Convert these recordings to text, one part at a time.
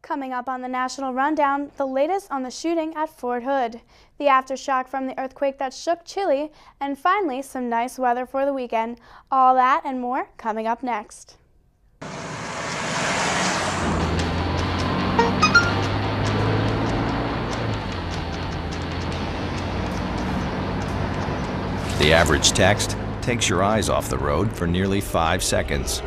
Coming up on the National Rundown, the latest on the shooting at Fort Hood, the aftershock from the earthquake that shook Chile, and finally some nice weather for the weekend. All that and more coming up next. The average text takes your eyes off the road for nearly 5 seconds.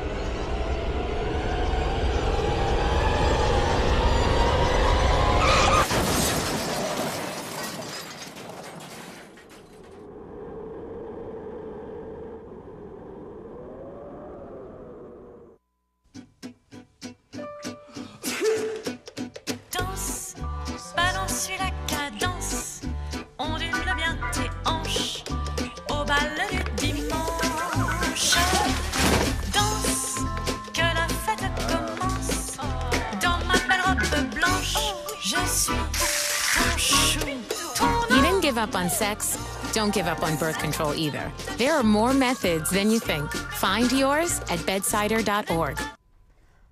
Give up on sex, don't give up on birth control either. There are more methods than you think. Find yours at bedsider.org.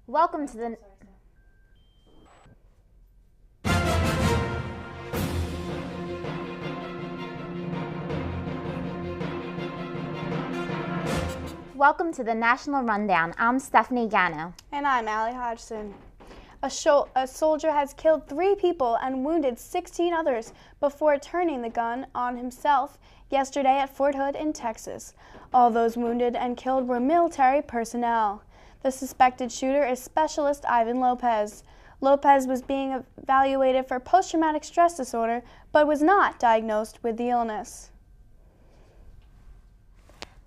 Welcome to the Welcome to the National Rundown. I'm Stephanie Gano. And I'm Allie Hodgson. A soldier has killed 3 people and wounded 16 others before turning the gun on himself yesterday at Fort Hood in Texas. All those wounded and killed were military personnel. The suspected shooter is Specialist Ivan Lopez. Lopez was being evaluated for post-traumatic stress disorder, but was not diagnosed with the illness.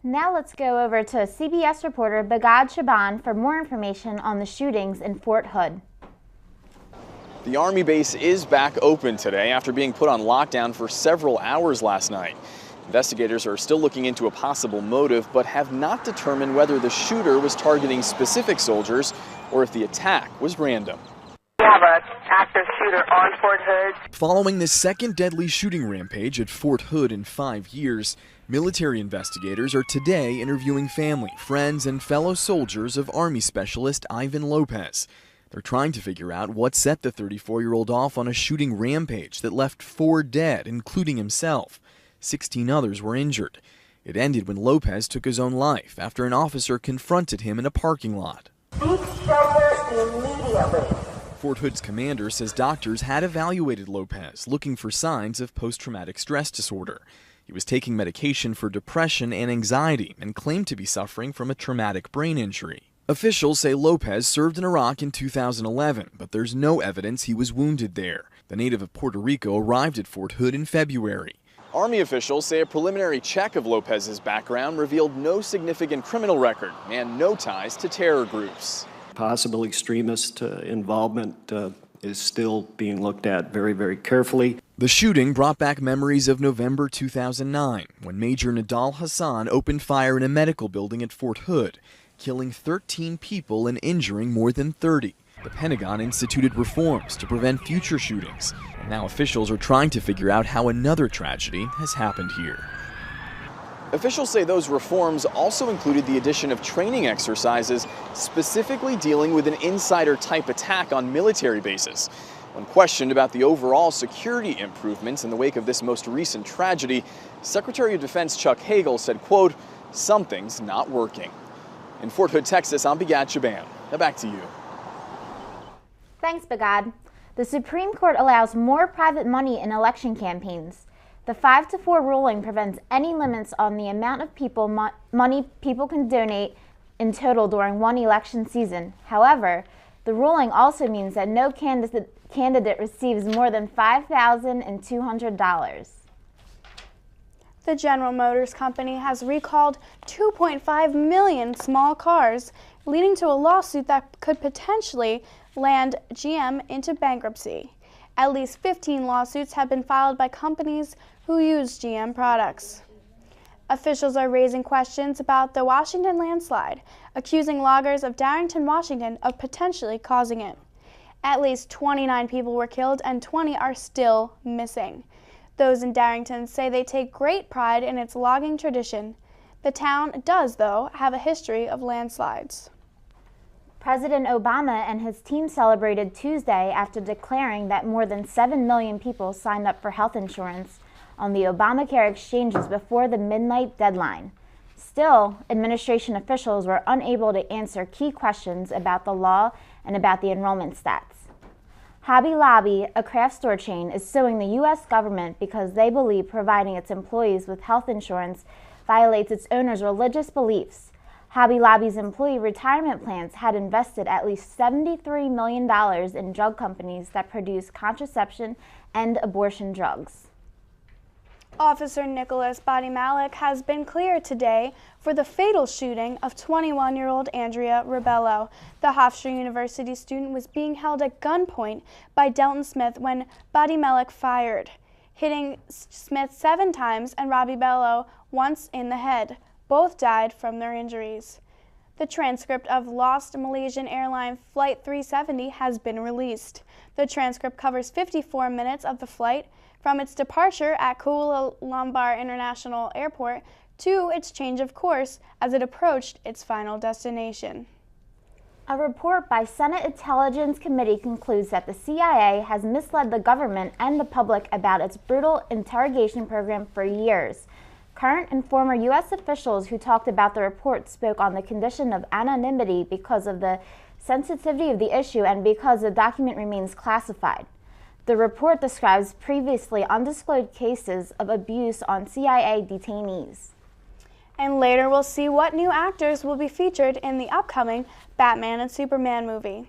Now let's go over to CBS reporter Bagad Shaban for more information on the shootings in Fort Hood. The Army base is back open today after being put on lockdown for several hours last night. Investigators are still looking into a possible motive, but have not determined whether the shooter was targeting specific soldiers or if the attack was random. We have an active shooter on Fort Hood. Following the second deadly shooting rampage at Fort Hood in 5 years, military investigators are today interviewing family, friends, and fellow soldiers of Army Specialist Ivan Lopez. They're trying to figure out what set the 34-year-old off on a shooting rampage that left 4 dead, including himself. 16 others were injured. It ended when Lopez took his own life after an officer confronted him in a parking lot. Seek shelter immediately. Fort Hood's commander says doctors had evaluated Lopez, looking for signs of post-traumatic stress disorder. He was taking medication for depression and anxiety and claimed to be suffering from a traumatic brain injury. Officials say Lopez served in Iraq in 2011, but there's no evidence he was wounded there. The native of Puerto Rico arrived at Fort Hood in February. Army officials say a preliminary check of Lopez's background revealed no significant criminal record and no ties to terror groups. Possible extremist involvement is still being looked at very, very carefully. The shooting brought back memories of November 2009, when Major Nadal Hassan opened fire in a medical building at Fort Hood, killing 13 people and injuring more than 30. The Pentagon instituted reforms to prevent future shootings, and now officials are trying to figure out how another tragedy has happened here. Officials say those reforms also included the addition of training exercises specifically dealing with an insider-type attack on military bases. When questioned about the overall security improvements in the wake of this most recent tragedy, Secretary of Defense Chuck Hagel said, quote, "Something's not working." In Fort Hood, Texas, I'm Bagad Shaban. Now back to you. Thanks, Bagad. The Supreme Court allows more private money in election campaigns. The 5-4 ruling prevents any limits on the amount of money people can donate in total during one election season. However, the ruling also means that no candidate receives more than $5,200. The General Motors Company has recalled 2.5 million small cars, leading to a lawsuit that could potentially land GM into bankruptcy. At least 15 lawsuits have been filed by companies who use GM products. Officials are raising questions about the Washington landslide, accusing loggers of Darrington, Washington, of potentially causing it. At least 29 people were killed and 20 are still missing. Those in Darrington say they take great pride in its logging tradition. The town does, though, have a history of landslides. President Obama and his team celebrated Tuesday after declaring that more than 7 million people signed up for health insurance on the Obamacare exchanges before the midnight deadline. Still, administration officials were unable to answer key questions about the law and about the enrollment stats. Hobby Lobby, a craft store chain, is suing the U.S. government because they believe providing its employees with health insurance violates its owners' religious beliefs. Hobby Lobby's employee retirement plans had invested at least $73 million in drug companies that produce contraception and abortion drugs. Officer Nicholas Malik has been cleared today for the fatal shooting of 21-year-old Andrea Rebello. The Hofstra University student was being held at gunpoint by Delton Smith when Malik fired, hitting Smith 7 times and Robbie Bello once in the head. Both died from their injuries. The transcript of lost Malaysian airline Flight 370 has been released. The transcript covers 54 minutes of the flight from its departure at Kuala Lumpur International Airport to its change of course as it approached its final destination. A report by Senate Intelligence Committee concludes that the CIA has misled the government and the public about its brutal interrogation program for years. Current and former U.S. officials who talked about the report spoke on the condition of anonymity because of the sensitivity of the issue and because the document remains classified. The report describes previously undisclosed cases of abuse on CIA detainees. And later we'll see what new actors will be featured in the upcoming Batman and Superman movie.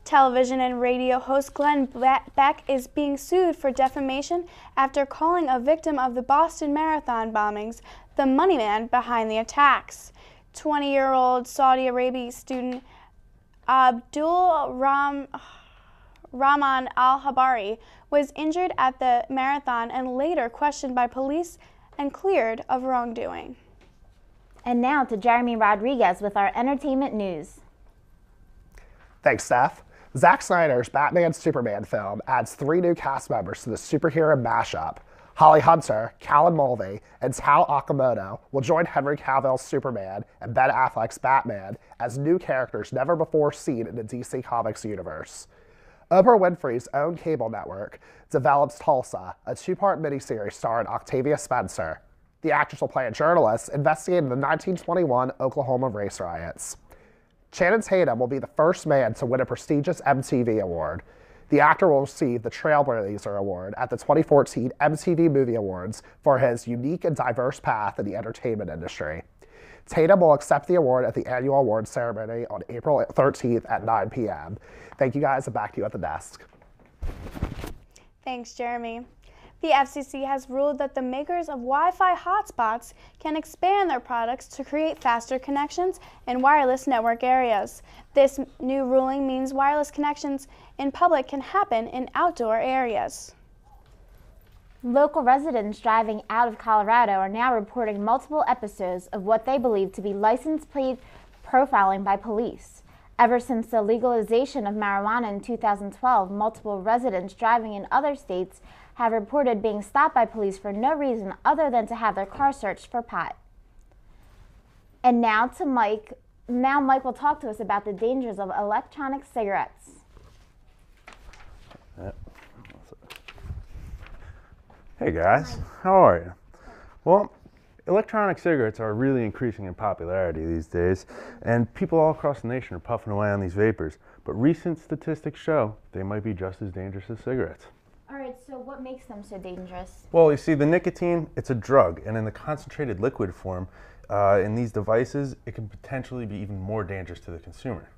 Television and radio host Glenn Beck is being sued for defamation after calling a victim of the Boston Marathon bombings the money man behind the attacks. 20-year-old Saudi Arabia student Abdul Rahman al-Habari was injured at the marathon and later questioned by police and cleared of wrongdoing. And now to Jeremy Rodriguez with our entertainment news. Thanks, Steph. Zack Snyder's Batman-Superman film adds 3 new cast members to the superhero mashup. Holly Hunter, Callum Mulvey, and Tao Okamoto will join Henry Cavill's Superman and Ben Affleck's Batman as new characters never before seen in the DC Comics universe. Oprah Winfrey's own cable network develops Tulsa, a 2-part miniseries starring Octavia Spencer. The actress will play a journalist investigating the 1921 Oklahoma race riots. Channing Tatum will be the first man to win a prestigious MTV award. The actor will receive the Trailblazer Award at the 2014 MTV Movie Awards for his unique and diverse path in the entertainment industry. Tatum will accept the award at the annual awards ceremony on April 13th at 9 p.m. Thank you guys, and back to you at the desk. Thanks, Jeremy. The FCC has ruled that the makers of Wi-Fi hotspots can expand their products to create faster connections in wireless network areas. This new ruling means wireless connections in public can happen in outdoor areas. Local residents driving out of Colorado are now reporting multiple episodes of what they believe to be license plate profiling by police. Ever since the legalization of marijuana in 2012, multiple residents driving in other states have reported being stopped by police for no reason other than to have their car searched for pot. And now to Mike. Now Mike will talk to us about the dangers of electronic cigarettes. Hey guys, how are you? Well, electronic cigarettes are really increasing in popularity these days, and people all across the nation are puffing away on these vapors. But recent statistics show they might be just as dangerous as cigarettes. All right, so what makes them so dangerous? Well, you see, the nicotine, it's a drug, and in the concentrated liquid form, in these devices, it can potentially be even more dangerous to the consumer.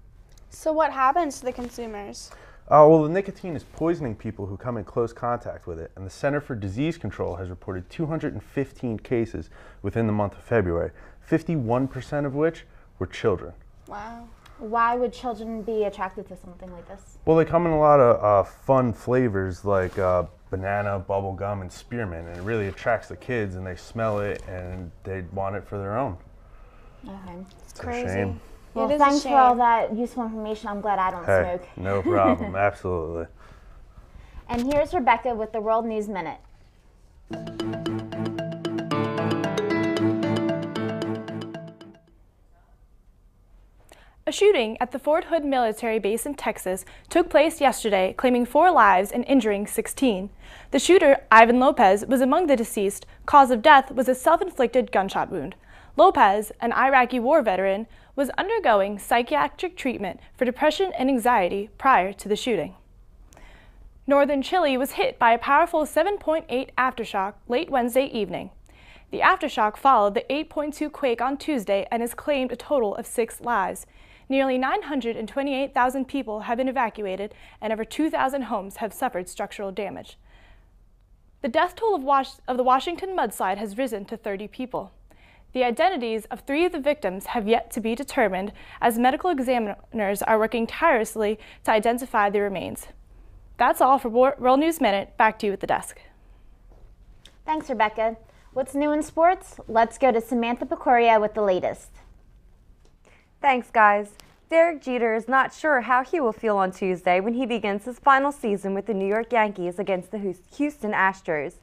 So what happens to the consumers? Well, the nicotine is poisoning people who come in close contact with it, and the Center for Disease Control has reported 215 cases within the month of February, 51% of which were children. Wow. Why would children be attracted to something like this? Well, they come in a lot of fun flavors like banana, bubble gum, and spearmint, and it really attracts the kids, and they smell it, and they want it for their own. Okay. It's crazy. A shame. Well, It is thanks a for all shame. that useful information. I'm glad I don't Hey, smoke. no problem, absolutely. And here's Rebecca with the World News Minute. A shooting at the Fort Hood military base in Texas took place yesterday, claiming 4 lives and injuring 16. The shooter, Ivan Lopez, was among the deceased. Cause of death was a self-inflicted gunshot wound. Lopez, an Iraqi war veteran, was undergoing psychiatric treatment for depression and anxiety prior to the shooting. Northern Chile was hit by a powerful 7.8 aftershock late Wednesday evening. The aftershock followed the 8.2 quake on Tuesday and has claimed a total of 6 lives. Nearly 928,000 people have been evacuated and over 2,000 homes have suffered structural damage. The death toll of the Washington mudslide has risen to 30 people. The identities of 3 of the victims have yet to be determined as medical examiners are working tirelessly to identify the remains. That's all for World News Minute. Back to you at the desk. Thanks, Rebecca. What's new in sports? Let's go to Samantha Pecoria with the latest. Thanks, guys. Derek Jeter is not sure how he will feel on Tuesday when he begins his final season with the New York Yankees against the Houston Astros.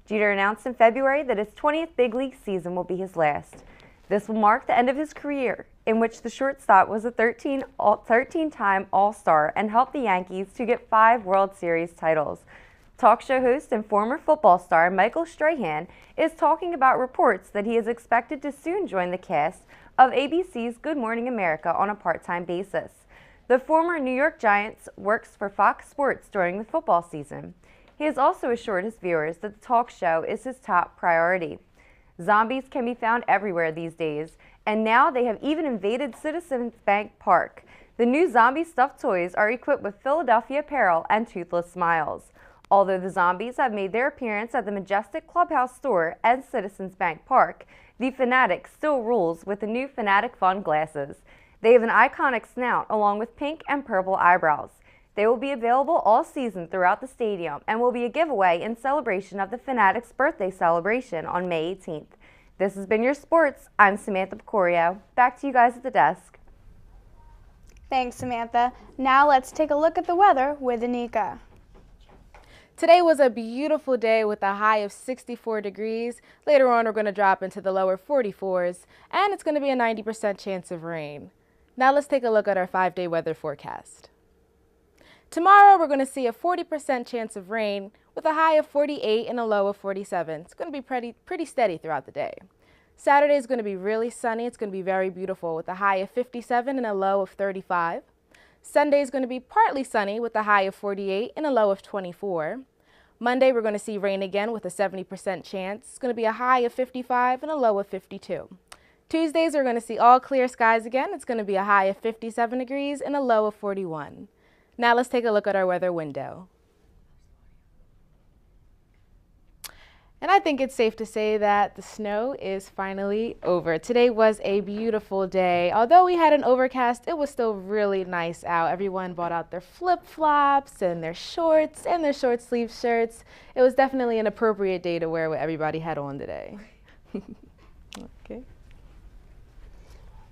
Jeter announced in February that his 20th big league season will be his last. This will mark the end of his career, in which the shortstop was a 13-time All-Star and helped the Yankees to get 5 World Series titles. Talk show host and former football star Michael Strahan is talking about reports that he is expected to soon join the cast of ABC's Good Morning America on a part-time basis. The former New York Giants works for Fox Sports during the football season. He has also assured his viewers that the talk show is his top priority. Zombies can be found everywhere these days, and now they have even invaded Citizens Bank Park. The new zombie stuffed toys are equipped with Philadelphia apparel and toothless smiles. Although the zombies have made their appearance at the Majestic Clubhouse store and Citizens Bank Park, the Fanatic still rules with the new Fanatic Fun glasses. They have an iconic snout along with pink and purple eyebrows. They will be available all season throughout the stadium and will be a giveaway in celebration of the Fanatic's birthday celebration on May 18th. This has been your sports. I'm Samantha Pecorio. Back to you guys at the desk. Thanks, Samantha. Now let's take a look at the weather with Anika. Today was a beautiful day with a high of 64 degrees. Later on, we're going to drop into the lower 44s, and it's going to be a 90% chance of rain. Now let's take a look at our 5-day weather forecast. Tomorrow, we're going to see a 40% chance of rain with a high of 48 and a low of 47. It's going to be pretty steady throughout the day. Saturday is going to be really sunny. It's going to be very beautiful with a high of 57 and a low of 35. Sunday is going to be partly sunny with a high of 48 and a low of 24. Monday, we're going to see rain again with a 70% chance. It's going to be a high of 55 and a low of 52. Tuesdays, we're going to see all clear skies again. It's going to be a high of 57 degrees and a low of 41. Now let's take a look at our weather window. And I think it's safe to say that the snow is finally over. Today was a beautiful day. Although we had an overcast, it was still really nice out. Everyone brought out their flip-flops and their shorts and their short sleeve shirts. It was definitely an appropriate day to wear what everybody had on today. Okay.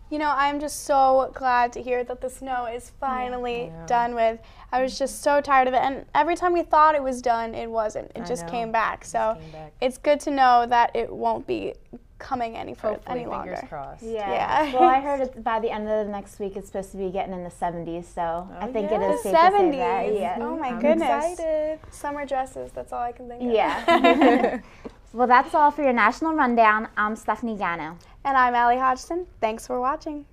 You know, I'm just so glad to hear that the snow is finally done with. I was just so tired of it, and every time we thought it was done, it wasn't. It just came back. So it's good to know that it won't be coming any longer. Fingers crossed. Yeah. Well, I heard by the end of the next week, it's supposed to be getting in the 70s, so I think it is safe to say that. Yeah. Oh my goodness. Excited. Summer dresses, that's all I can think of. Yeah. Well, that's all for your National Rundown. I'm Stephanie Gano. And I'm Allie Hodgson. Thanks for watching.